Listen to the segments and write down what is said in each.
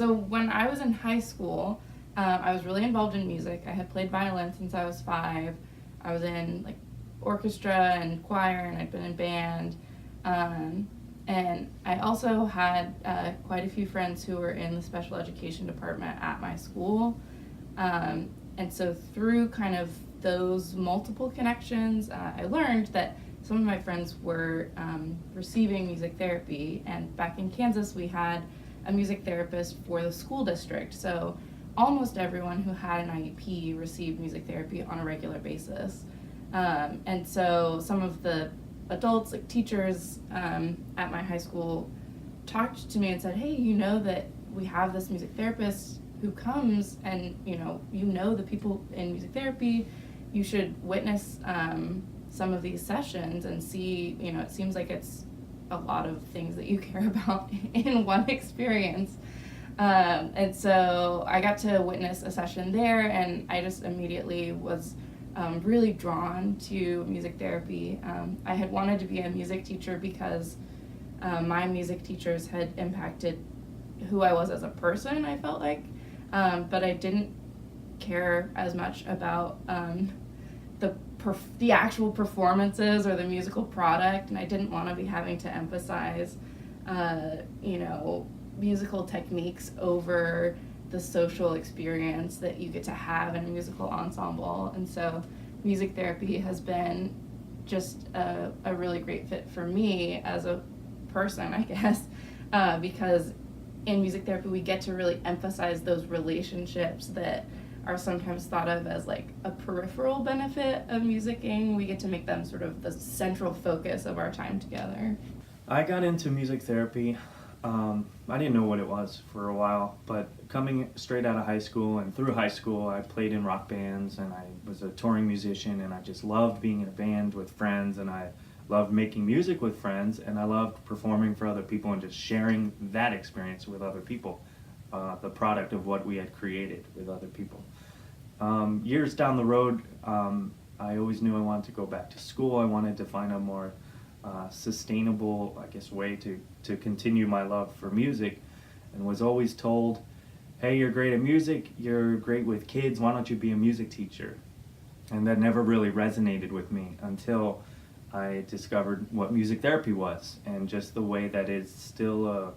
So when I was in high school, I was really involved in music. I had played violin since I was 5. I was in like orchestra and choir, and I'd been in band. And I also had quite a few friends who were in the special education department at my school. And so through kind of those multiple connections, I learned that some of my friends were receiving music therapy. And back in Kansas, we had a music therapist for the school district. So almost everyone who had an IEP received music therapy on a regular basis. And so some of the adults, like teachers at my high school, talked to me and said, hey, you know that we have this music therapist who comes, and you know the people in music therapy, you should witness some of these sessions and see, it seems like it's a lot of things that you care about in one experience. And so I got to witness a session there, and I just immediately was really drawn to music therapy. I had wanted to be a music teacher because my music teachers had impacted who I was as a person, I felt like, but I didn't care as much about the actual performances or the musical product, and I didn't want to be having to emphasize musical techniques over the social experience that you get to have in a musical ensemble. And so music therapy has been just a really great fit for me as a person, I guess, because in music therapy we get to really emphasize those relationships that are sometimes thought of as like a peripheral benefit of musicking. We get to make them sort of the central focus of our time together. I got into music therapy. I didn't know what it was for a while, but coming straight out of high school and through high school, I played in rock bands and I was a touring musician, and I just loved being in a band with friends, and I loved making music with friends, and I loved performing for other people and just sharing that experience with other people, the product of what we had created with other people. Years down the road, I always knew I wanted to go back to school. I wanted to find a more sustainable, I guess, way to continue my love for music, and was always told, hey, you're great at music, you're great with kids, why don't you be a music teacher? And that never really resonated with me until I discovered what music therapy was, and just the way that it's still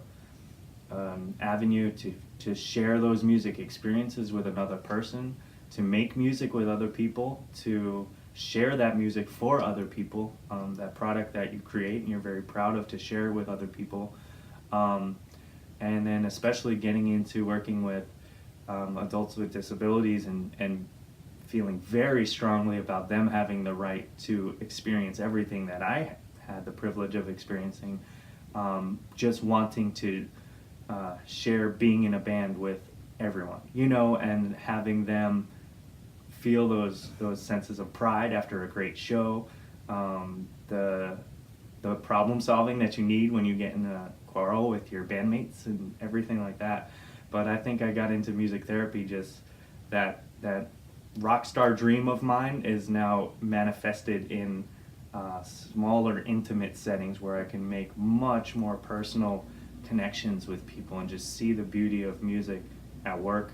an avenue to share those music experiences with another person, to make music with other people, to share that music for other people, that product that you create and you're very proud of to share with other people. And then especially getting into working with adults with disabilities and feeling very strongly about them having the right to experience everything that I had the privilege of experiencing, just wanting to share being in a band with everyone, and having them feel those senses of pride after a great show, the problem solving that you need when you get in a quarrel with your bandmates and everything like that. But I think I got into music therapy, just that rock star dream of mine is now manifested in smaller, intimate settings where I can make much more personal connections with people and just see the beauty of music at work.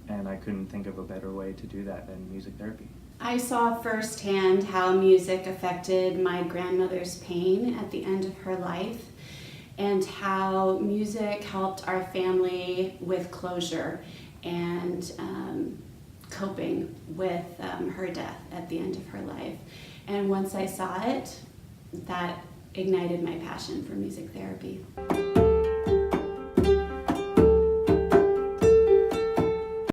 And I couldn't think of a better way to do that than music therapy. I saw firsthand how music affected my grandmother's pain at the end of her life, and how music helped our family with closure and coping with her death at the end of her life. And once I saw it, that ignited my passion for music therapy.